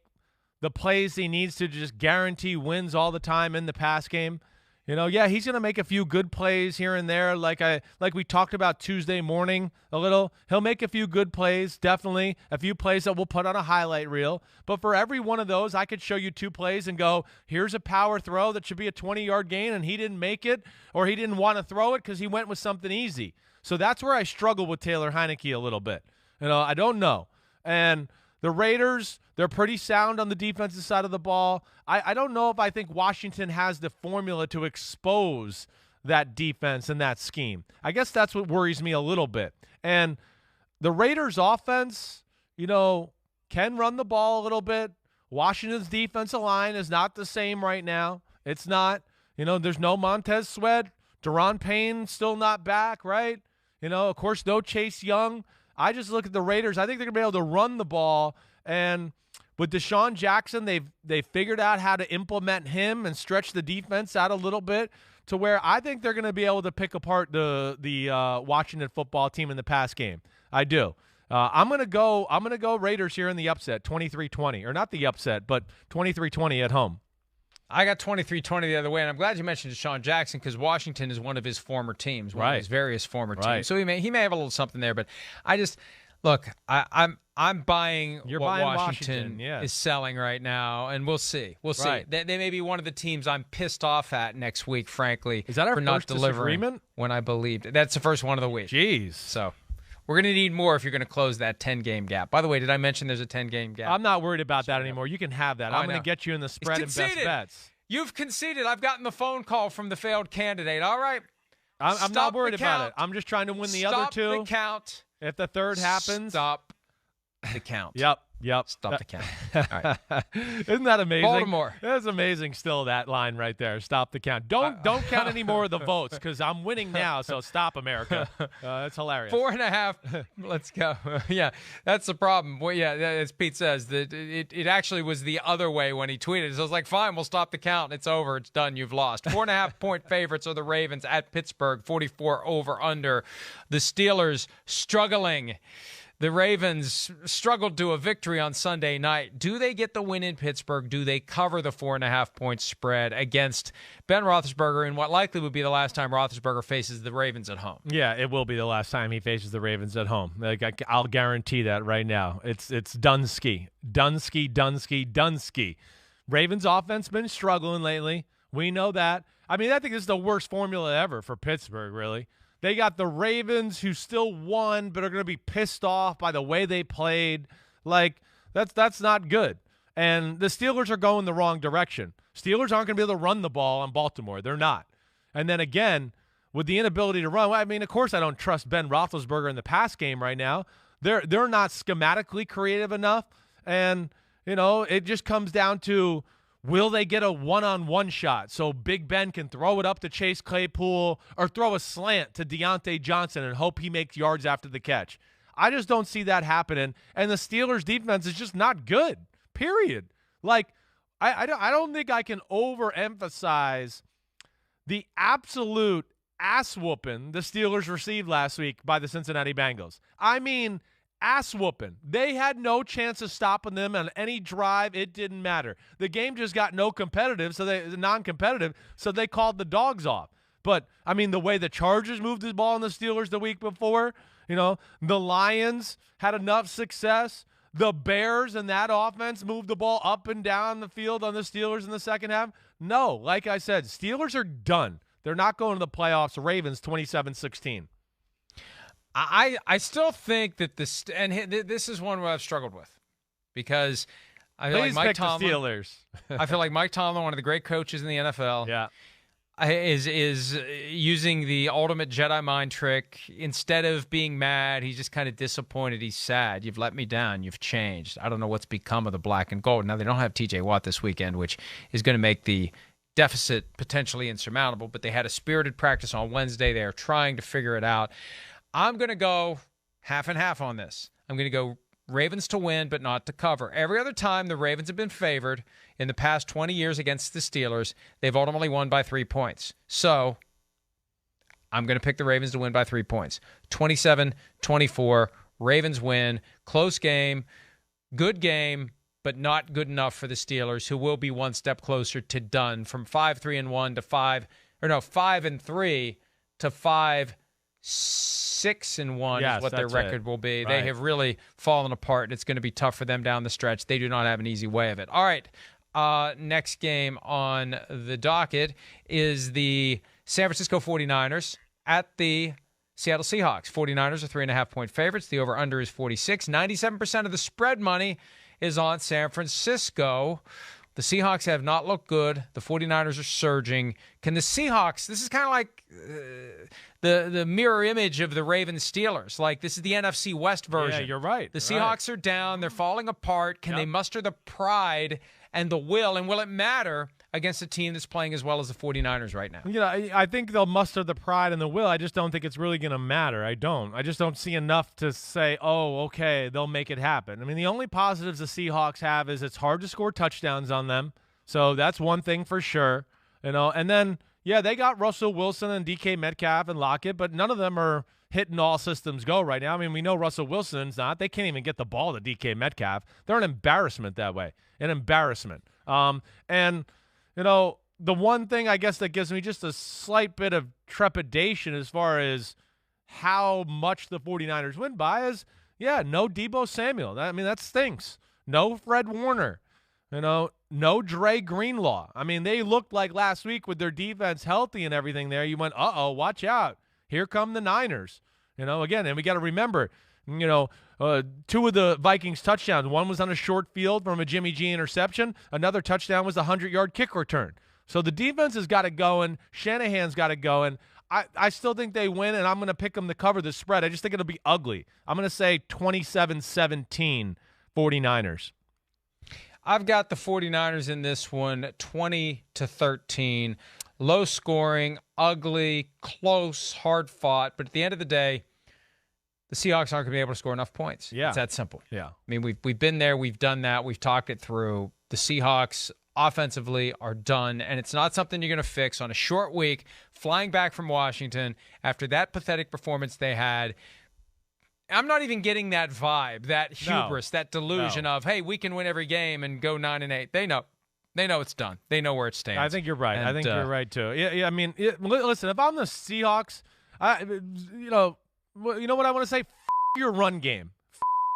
the plays he needs to just guarantee wins all the time in the pass game. He's going to make a few good plays here and there, like we talked about Tuesday morning a little. He'll make a few good plays, definitely, a few plays that we'll put on a highlight reel. But for every one of those, I could show you 2 plays and go, here's a power throw that should be a 20-yard gain, and he didn't make it, or he didn't want to throw it because he went with something easy. So that's where I struggle with Taylor Heineke a little bit. I don't know. And the Raiders, they're pretty sound on the defensive side of the ball. I don't know if I think Washington has the formula to expose that defense and that scheme. I guess that's what worries me a little bit. And the Raiders' offense, can run the ball a little bit. Washington's defensive line is not the same right now. It's not. There's no Montez Sweat. Deron Payne still not back, right? Of course, no Chase Young. I just look at the Raiders. I think they're going to be able to run the ball. And with Deshaun Jackson, they've figured out how to implement him and stretch the defense out a little bit to where I think they're going to be able to pick apart the Washington football team in the pass game. I do. I'm going to go Raiders here in the upset, 23-20. Or not the upset, but 23-20 at home. I got 23-20 the other way, and I'm glad you mentioned Deshaun Jackson because Washington is one of his former teams, one of his various former teams. So he may have a little something there, but I just look. I'm buying You're what buying Washington is selling right now, and we'll see. We'll see. They may be one of the teams I'm pissed off at next week. Frankly, is that our for not delivering disagreement? When I believed that's the first one of the week. Jeez. So. We're going to need more if you're going to close that 10-game gap. By the way, did I mention there's a 10-game gap? I'm not worried about that anymore. You can have that. I'm going to get you in the spread and best bets. You've conceded. I've gotten the phone call from the failed candidate. All right. I'm not worried about it. I'm just trying to win the other 2. Stop the count. If the third happens. Stop the count. Yep. Stop the count. All right. Isn't that amazing? Baltimore. That's amazing still, that line right there. Stop the count. Don't count any more of the votes because I'm winning now, so stop, America. That's hilarious. 4.5. Let's go. Yeah, that's the problem. Well, yeah, as Pete says, that it actually was the other way when he tweeted. So I was like, fine, we'll stop the count. It's over. It's done. You've lost. 4.5-point favorites are the Ravens at Pittsburgh, 44 over under. The Steelers struggling. The Ravens struggled to a victory on Sunday night. Do they get the win in Pittsburgh? Do they cover the 4.5-point spread against Ben Roethlisberger in what likely would be the last time Roethlisberger faces the Ravens at home? Yeah, it will be the last time he faces the Ravens at home. I'll guarantee that right now. It's Dunsky. Ravens offense been struggling lately. We know that. I mean, I think this is the worst formula ever for Pittsburgh, really. They got the Ravens who still won but are going to be pissed off by the way they played. Like, that's not good. And the Steelers are going the wrong direction. Steelers aren't going to be able to run the ball on Baltimore. They're not. And then again, with the inability to run, I mean, of course I don't trust Ben Roethlisberger in the pass game right now. They're not schematically creative enough. And, it just comes down to, will they get a one-on-one shot so Big Ben can throw it up to Chase Claypool or throw a slant to Deontay Johnson and hope he makes yards after the catch? I just don't see that happening. And the Steelers' defense is just not good, period. Like, I don't think I can overemphasize the absolute ass-whooping the Steelers received last week by the Cincinnati Bengals. I mean, ass-whooping. They had no chance of stopping them on any drive. It didn't matter. The game just got non-competitive, so they called the dogs off. But, I mean, the way the Chargers moved the ball on the Steelers the week before, the Lions had enough success. the Bears and that offense move the ball up and down the field on the Steelers in the second half? No. Like I said, Steelers are done. They're not going to the playoffs. Ravens 27-16. I still think that this is one where I've struggled with because I feel like Mike Tomlin. The Steelers. I feel like Mike Tomlin, one of the great coaches in the NFL, yeah, is using the ultimate Jedi mind trick. Instead of being mad, he's just kind of disappointed. He's sad. You've let me down. You've changed. I don't know what's become of the black and gold. Now they don't have T.J. Watt this weekend, which is going to make the deficit potentially insurmountable. But they had a spirited practice on Wednesday. They are trying to figure it out. I'm going to go half and half on this. I'm going to go Ravens to win, but not to cover. Every other time the Ravens have been favored in the past 20 years against the Steelers, they've ultimately won by 3 points. So I'm going to pick the Ravens to win by 3 points. 27-24, Ravens win. Close game, good game, but not good enough for the Steelers, who will be one step closer to done from 5-3-1 to 5-3 to 5-6-1 yes, is what their record will be. Right. They have really fallen apart, and it's going to be tough for them down the stretch. They do not have an easy way of it. All right, next game on the docket is the San Francisco 49ers at the Seattle Seahawks. 49ers are 3.5-point favorites. The over-under is 46. 97% of the spread money is on San Francisco. The Seahawks have not looked good. The 49ers are surging. Can the Seahawks, this is kind of like the mirror image of the Ravens Steelers. Like, this is the NFC West version. Yeah, you're right. The Seahawks are down. They're falling apart. Can they muster the pride and the will? And will it matter against a team that's playing as well as the 49ers right now? You know, I think they'll muster the pride and the will. I just don't think it's really going to matter. I just don't see enough to say, oh, okay, they'll make it happen. I mean, the only positives the Seahawks have is it's hard to score touchdowns on them. So that's one thing for sure. You know, and then, yeah, they got Russell Wilson and DK Metcalf and Lockett, but none of them are hitting all systems go right now. I mean, we know Russell Wilson's not. They can't even get the ball to DK Metcalf. They're an embarrassment that way. An embarrassment. And you know, the one thing I guess that gives me just a slight bit of trepidation as far as how much the 49ers win by is, no Deebo Samuel. I mean, that stinks. No Fred Warner. You know, no Dre Greenlaw. I mean, they looked like last week with their defense healthy and everything there. You went, watch out. Here come the Niners. You know, again, and we got to remember, you know, two of the Vikings touchdowns. One was on a short field from a Jimmy G interception. Another touchdown was a 100-yard kick return. So the defense has got it going. Shanahan's got it going. I still think they win, and I'm going to pick them to cover the spread. I just think it'll be ugly. I'm going to say 27-17 49ers. I've got the 49ers in this one, 20-13. Low scoring, ugly, close, hard fought. But at the end of the day, the Seahawks aren't going to be able to score enough points. Yeah. It's that simple. Yeah. I mean, we've been there. We've done that. We've talked it through. The Seahawks offensively are done, and it's not something you're going to fix on a short week, flying back from Washington after that pathetic performance they had. I'm not even getting that vibe, that hubris, that delusion of, hey, we can win every game and go 9-8. They know it's done. They know where it stands. I think you're right. And, I think you're right too. Yeah. I mean, listen, if I'm the Seahawks, you know what I want to say? F your run game.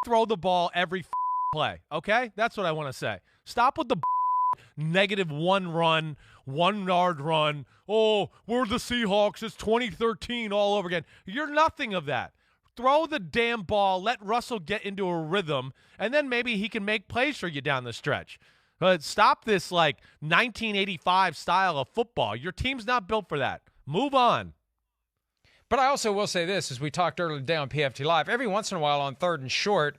Throw the ball every play. Okay, that's what I want to say. Stop with the -1 run, 1 yard run. Oh, we're the Seahawks. It's 2013 all over again. You're nothing of that. Throw the damn ball. Let Russell get into a rhythm, and then maybe he can make plays for you down the stretch. But stop this, 1985 style of football. Your team's not built for that. Move on. But I also will say this, as we talked earlier today on PFT Live, every once in a while on 3rd and short,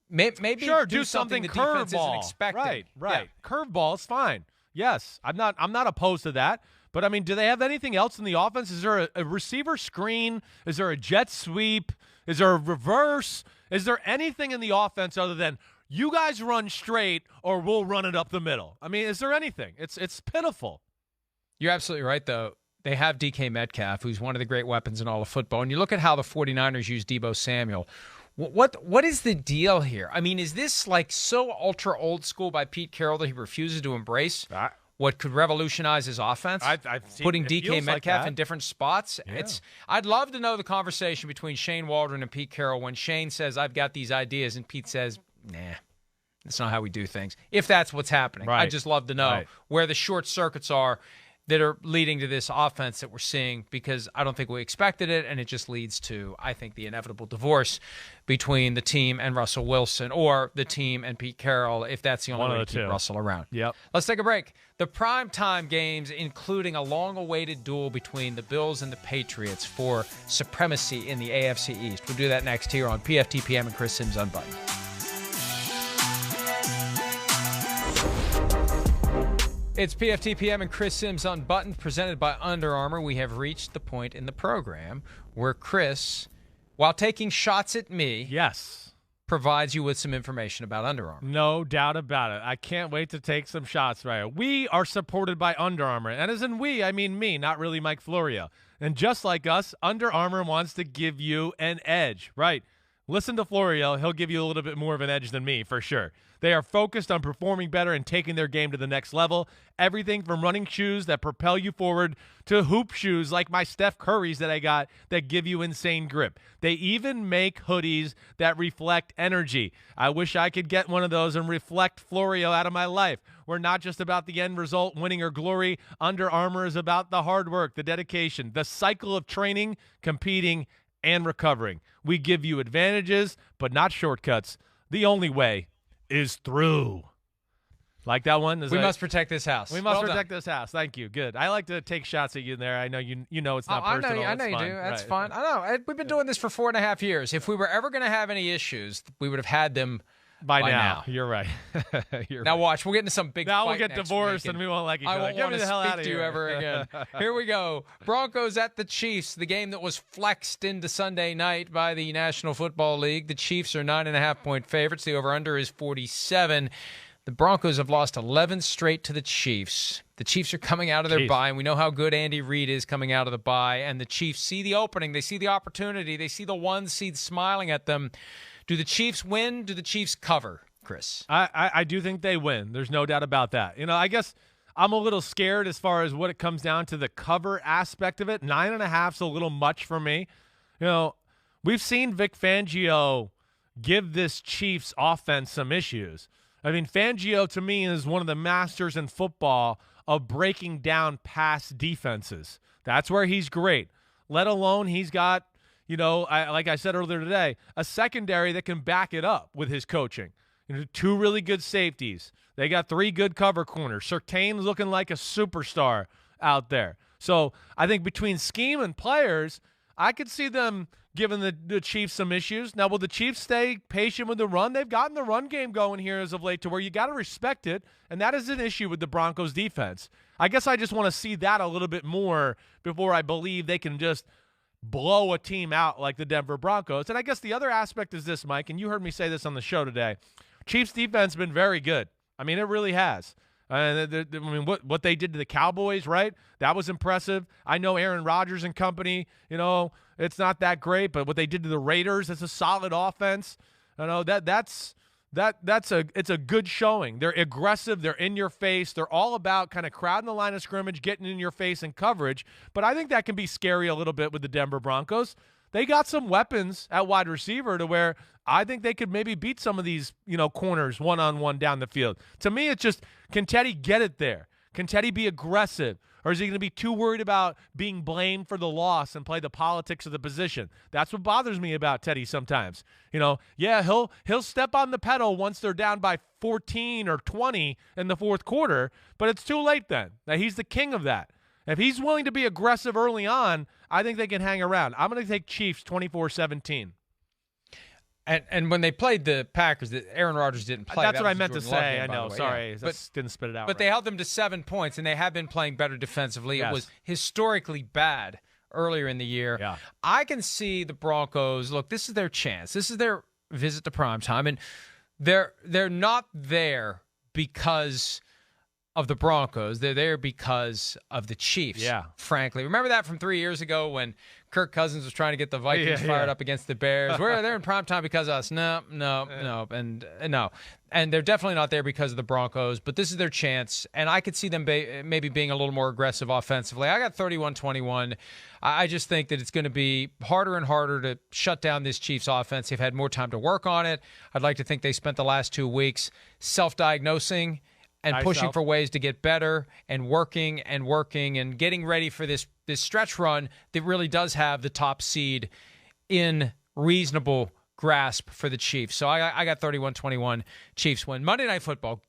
maybe do something the defense isn't curveball. expecting. Right. Yeah. Curveball is fine. Yes, I'm not opposed to that. But, I mean, do they have anything else in the offense? Is there a receiver screen? Is there a jet sweep? Is there a reverse? Is there anything in the offense other than you guys run straight or we'll run it up the middle? I mean, is there anything? It's pitiful. You're absolutely right, though. They have DK Metcalf, who's one of the great weapons in all of football. And you look at how the 49ers use Deebo Samuel. What is the deal here? I mean, is this so ultra old school by Pete Carroll that he refuses to embrace what could revolutionize his offense? Putting DK Metcalf in different spots. Yeah. I'd love to know the conversation between Shane Waldron and Pete Carroll when Shane says, I've got these ideas, and Pete says, nah, that's not how we do things. If that's what's happening. Right. I'd just love to know where the short circuits are that are leading to this offense that we're seeing, because I don't think we expected it, and it just leads to, I think, the inevitable divorce between the team and Russell Wilson, or the team and Pete Carroll, if that's the only way to keep Russell around. Yep. Let's take a break. The primetime games, including a long-awaited duel between the Bills and the Patriots for supremacy in the AFC East. We'll do that next here on PFTPM and Chris Simms Unbuttoned. It's PFTPM and Chris Simms Unbuttoned, presented by Under Armour. We have reached the point in the program where Chris, while taking shots at me, provides you with some information about Under Armour. No doubt about it. I can't wait to take some shots right. We are supported by Under Armour. And as in we, I mean me, not really Mike Florio. And just like us, Under Armour wants to give you an edge. Right. Listen to Florio. He'll give you a little bit more of an edge than me, for sure. They are focused on performing better and taking their game to the next level. Everything from running shoes that propel you forward to hoop shoes like my Steph Curry's that I got that give you insane grip. They even make hoodies that reflect energy. I wish I could get one of those and reflect Florio out of my life. We're not just about the end result, winning or glory. Under Armour is about the hard work, the dedication, the cycle of training, competing, and recovering. We give you advantages, but not shortcuts. The only way is through. Like that one? We must protect this house. We must protect this house. Thank you. Good. I like to take shots at you there. I know you know it's not personal. I know you do. That's fine. I know. We've been doing this for 4.5 years. If we were ever going to have any issues, we would have had them by now. You're right. Now watch. We'll get into some big Now fight we'll get divorced and we won't like each other. I won't want to speak to you ever again. Here we go. Broncos at the Chiefs, the game that was flexed into Sunday night by the National Football League. The Chiefs are 9.5-point favorites. The over-under is 47. The Broncos have lost 11 straight to the Chiefs. The Chiefs are coming out of their bye, and we know how good Andy Reid is coming out of the bye. And the Chiefs see the opening. They see the opportunity. They see the one seed smiling at them. Do the Chiefs win? Do the Chiefs cover, Chris? I do think they win. There's no doubt about that. You know, I guess I'm a little scared as far as what it comes down to the cover aspect of it. 9.5 is a little much for me. You know, we've seen Vic Fangio give this Chiefs offense some issues. I mean, Fangio, to me, is one of the masters in football of breaking down pass defenses. That's where he's great, let alone he's got, you know, like I said earlier today, a secondary that can back it up with his coaching. You know, 2 really good safeties. They got 3 good cover corners. Surtain's looking like a superstar out there. So I think between scheme and players, I could see them giving the Chiefs some issues. Now, will the Chiefs stay patient with the run? They've gotten the run game going here as of late to where you got to respect it, and that is an issue with the Broncos defense. I guess I just want to see that a little bit more before I believe they can just blow a team out like the Denver Broncos. And I guess the other aspect is this, Mike, and you heard me say this on the show today. Chiefs defense has been very good. I mean, it really has. I mean, what they did to the Cowboys, right? That was impressive. I know Aaron Rodgers and company, you know, it's not that great, but what they did to the Raiders, it's a solid offense. You know, it's a good showing. They're aggressive. They're in your face. They're all about kind of crowding the line of scrimmage, getting in your face and coverage. But I think that can be scary a little bit with the Denver Broncos. They got some weapons at wide receiver to where I think they could maybe beat some of these, you know, corners one-on-one down the field. To me, it's just, can Teddy get it there? Can Teddy be aggressive? Or is he going to be too worried about being blamed for the loss and play the politics of the position? That's what bothers me about Teddy sometimes. You know, yeah, he'll step on the pedal once they're down by 14 or 20 in the fourth quarter, but it's too late then. Now, he's the king of that. If he's willing to be aggressive early on, I think they can hang around. I'm going to take Chiefs 24-17. And when they played the Packers, Aaron Rodgers didn't play. That's that what I meant to say. Game, I know. Sorry. Yeah. Didn't spit it out. But right. They held them to 7 points, and they have been playing better defensively. Yes. It was historically bad earlier in the year. Yeah. I can see the Broncos, look, this is their chance. This is their visit to primetime. And they're not there because of the Broncos. They're there because of the Chiefs, frankly. Remember that from 3 years ago when Kirk Cousins was trying to get the Vikings fired up against the Bears? They're in primetime because of us. No. And they're definitely not there because of the Broncos, but this is their chance, and I could see them maybe being a little more aggressive offensively. I got 31-21. I just think that it's going to be harder and harder to shut down this Chiefs offense. They've had more time to work on it. I'd like to think they spent the last 2 weeks self-diagnosing and pushing for ways to get better and working and getting ready for this stretch run that really does have the top seed in reasonable grasp for the Chiefs. So I got 31-21 Chiefs win. Monday Night Football.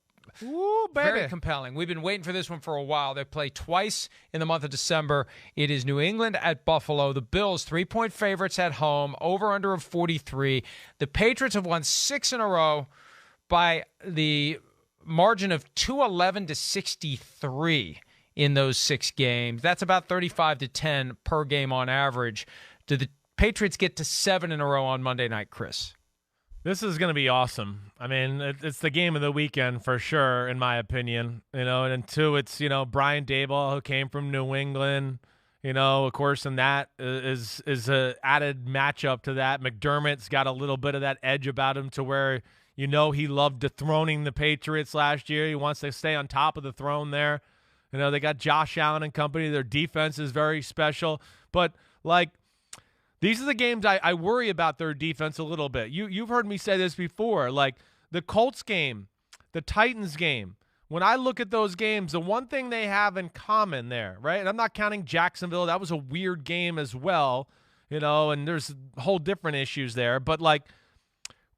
Ooh, baby. Very compelling. We've been waiting for this one for a while. They play twice in the month of December. It is New England at Buffalo. The Bills, 3-point favorites at home, over-under of 43. The Patriots have won 6 in a row by the margin of 211-63 in those 6 games. That's about 35-10 per game on average. Do the Patriots get to 7 in a row on Monday night, Chris? This is going to be awesome. I mean, it's the game of the weekend for sure, in my opinion. And 2, it's, Brian Daboll, who came from New England, of course, and that is a added matchup to that. McDermott's got a little bit of that edge about him to where, he loved dethroning the Patriots last year. He wants to stay on top of the throne there. They got Josh Allen and company. Their defense is very special. But, these are the games I worry about their defense a little bit. You've heard me say this before. The Colts game, the Titans game, when I look at those games, the one thing they have in common there, right? And I'm not counting Jacksonville. That was a weird game as well, and there's whole different issues there. But,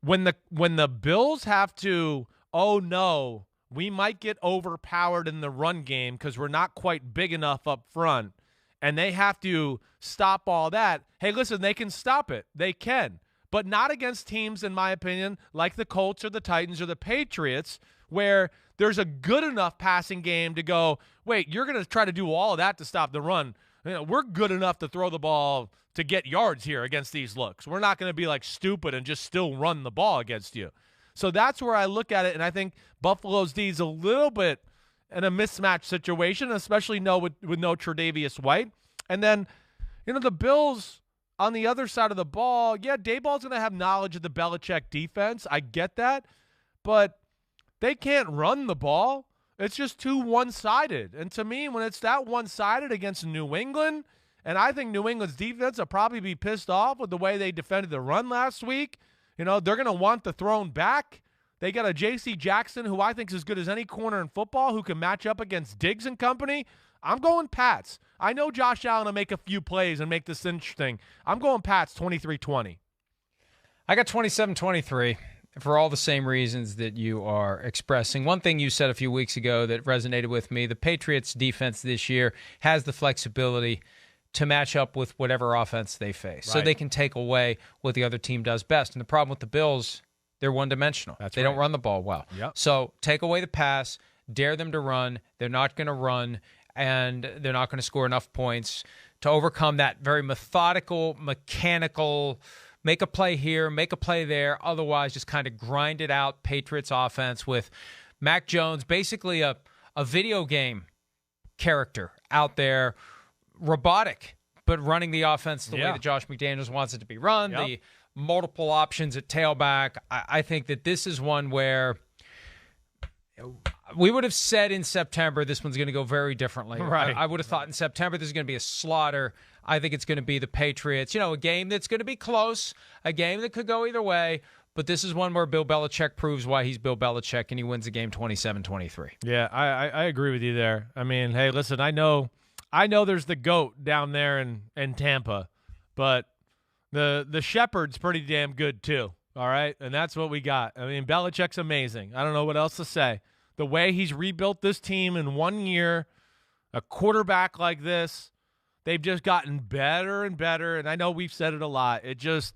when the Bills have to, we might get overpowered in the run game because we're not quite big enough up front, and they have to stop all that. Hey, listen, they can stop it. They can. But not against teams, in my opinion, like the Colts or the Titans or the Patriots, where there's a good enough passing game to go, wait, you're going to try to do all of that to stop the run. We're good enough to throw the ball to get yards here against these looks. We're not going to be stupid and just still run the ball against you. So that's where I look at it, and I think Buffalo's D is a little bit in a mismatch situation, especially with no Tre'Davious White. And then, the Bills on the other side of the ball, Dayball's going to have knowledge of the Belichick defense. I get that. But they can't run the ball. It's just too one-sided. And to me, when it's that one-sided against New England, and I think New England's defense will probably be pissed off with the way they defended the run last week. They're going to want the throne back. They got a J.C. Jackson, who I think is as good as any corner in football, who can match up against Diggs and company. I'm going Pats. I know Josh Allen will make a few plays and make this interesting. I'm going Pats 23-20. I got 27-23 for all the same reasons that you are expressing. One thing you said a few weeks ago that resonated with me, the Patriots defense this year has the flexibility to match up with whatever offense they face. Right. So they can take away what the other team does best. And the problem with the Bills, they're one-dimensional. They don't run the ball well. Yep. So take away the pass, dare them to run. They're not going to run, and they're not going to score enough points to overcome that very methodical, mechanical, make a play here, make a play there, otherwise just kind of grind it out Patriots offense with Mac Jones, basically a video game character out there, robotic, but running the offense the way that Josh McDaniels wants it to be run, the multiple options at tailback. I think that this is one where we would have said in September this one's going to go very differently. Right. I would have thought in September this is going to be a slaughter. I think it's going to be the Patriots. A game that's going to be close, a game that could go either way, but this is one where Bill Belichick proves why he's Bill Belichick, and he wins the game 27-23. Yeah, I agree with you there. I mean, hey, listen, I know there's the GOAT down there in Tampa, but the Shepherd's pretty damn good too, all right? And that's what we got. I mean, Belichick's amazing. I don't know what else to say. The way he's rebuilt this team in 1 year, a quarterback like this, they've just gotten better and better, and I know we've said it a lot. It just,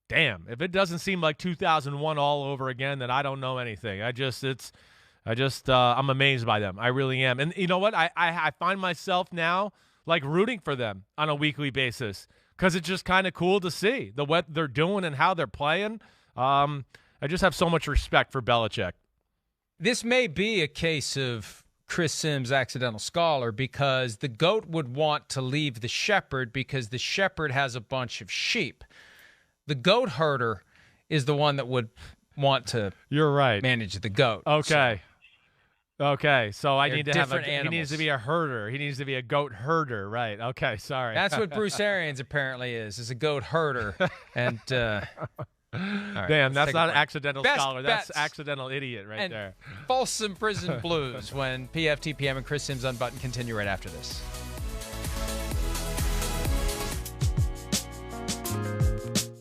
damn, if it doesn't seem like 2001 all over again, then I don't know anything. I'm amazed by them. I really am. And you know what? I find myself now rooting for them on a weekly basis because it's just kind of cool to see what they're doing and how they're playing. I just have so much respect for Belichick. This may be a case of Chris Simms Accidental Scholar, because the goat would want to leave the shepherd because the shepherd has a bunch of sheep. The goat herder is the one that would want to You're right. manage the goat. Okay. So I need to have different he needs to be a herder. He needs to be a goat herder, right? Okay, sorry. That's what Bruce Arians apparently is a goat herder. And right, damn, that's not an accidental Best scholar. bets. That's accidental idiot right and there. Folsom Prison Blues when PFTPM and Chris Simms Unbuttoned continue right after this.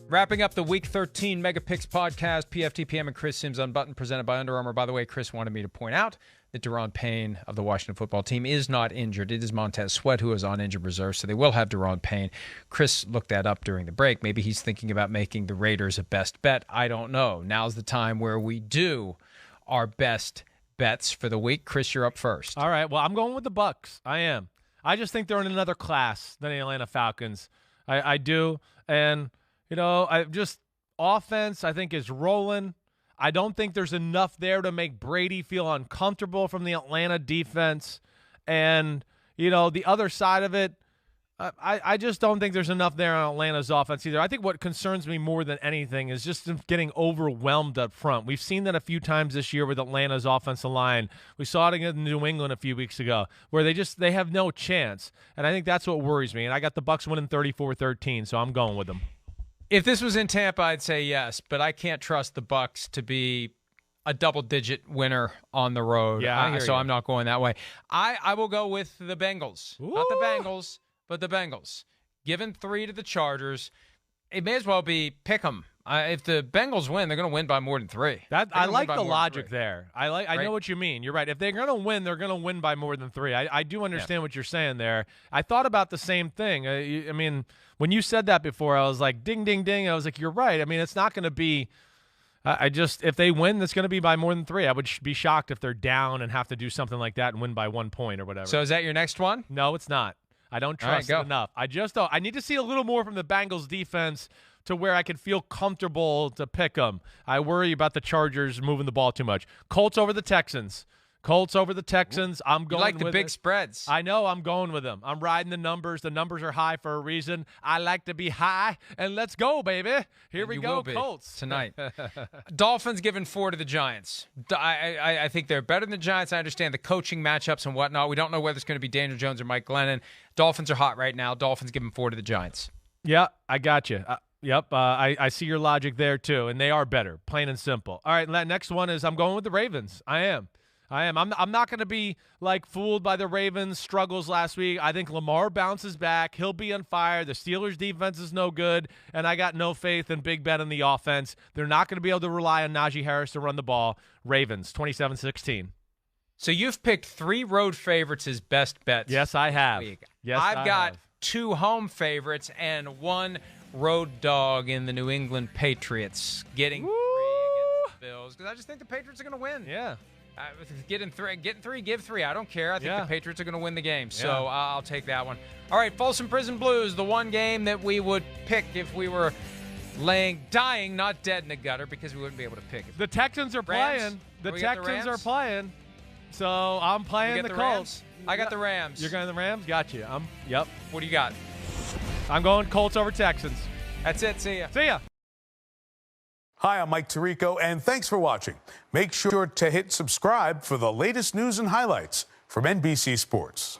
Wrapping up the Week 13 Megapicks podcast, PFTPM and Chris Simms Unbuttoned, presented by Under Armour. By the way, Chris wanted me to point out that Daron Payne of the Washington football team is not injured. It is Montez Sweat who is on injured reserve, so they will have Daron Payne. Chris looked that up during the break. Maybe he's thinking about making the Raiders a best bet. I don't know. Now's the time where we do our best bets for the week. Chris, you're up first. All right. Well, I'm going with the Bucs. I am. I just think they're in another class than the Atlanta Falcons. I do. And offense, I think, is rolling. I don't think there's enough there to make Brady feel uncomfortable from the Atlanta defense. And, the other side of it, I just don't think there's enough there on Atlanta's offense either. I think what concerns me more than anything is just them getting overwhelmed up front. We've seen that a few times this year with Atlanta's offensive line. We saw it against New England a few weeks ago where they have no chance. And I think that's what worries me. And I got the Bucs winning 34-13, so I'm going with them. If this was in Tampa, I'd say yes, but I can't trust the Bucs to be a double-digit winner on the road. Yeah, so I'm not going that way. I will go with the Bengals. Ooh. Not the Bengals, but the Bengals. Giving 3 to the Chargers. It may as well be pick 'em. If the Bengals win, they're going to win by more than 3. I like the logic there. I know what you mean. You're right. If they're going to win, they're going to win by more than 3. I do understand what you're saying there. I thought about the same thing. I mean, when you said that before, I was like, ding, ding, ding. I was like, you're right. I mean, it's not going to be if they win, it's going to be by more than 3. I would be shocked if they're down and have to do something like that and win by 1 point or whatever. So is that your next one? No, it's not. I don't trust it enough. I just don't. I need to see a little more from the Bengals defense to where I can feel comfortable to pick them. I worry about the Chargers moving the ball too much. Colts over the Texans. I'm going with the big spreads. I know. I'm going with them. I'm riding the numbers. The numbers are high for a reason. I like to be high, and let's go, baby. Here we go, Colts. Tonight. Dolphins giving 4 to the Giants. I think they're better than the Giants. I understand the coaching matchups and whatnot. We don't know whether it's going to be Daniel Jones or Mike Glennon. Dolphins are hot right now. Dolphins giving 4 to the Giants. Yeah, I got you. Yep, I see your logic there, too, and they are better, plain and simple. All right, next one is I'm going with the Ravens. I am. I'm not going to be, fooled by the Ravens' struggles last week. I think Lamar bounces back. He'll be on fire. The Steelers' defense is no good, and I got no faith in Big Ben in the offense. They're not going to be able to rely on Najee Harris to run the ball. Ravens, 27-16. So you've picked 3 road favorites as best bets. Yes, I have. I've got 2 home favorites and 1 road dog in the New England Patriots getting 3 against the Bills because I just think the Patriots are going to win. Yeah. Getting 3, give 3. I don't care. I think the Patriots are going to win the game, so I'll take that one. All right, Folsom Prison Blues, the one game that we would pick if we were dying, not dead in the gutter, because we wouldn't be able to pick it. The Texans are playing. The Texans are playing. So I'm playing the Colts. I got the Rams. You're going to the Rams? Got you. Yep. What do you got? I'm going Colts over Texans. That's it. See ya. See ya. Hi, I'm Mike Tirico, and thanks for watching. Make sure to hit subscribe for the latest news and highlights from NBC Sports.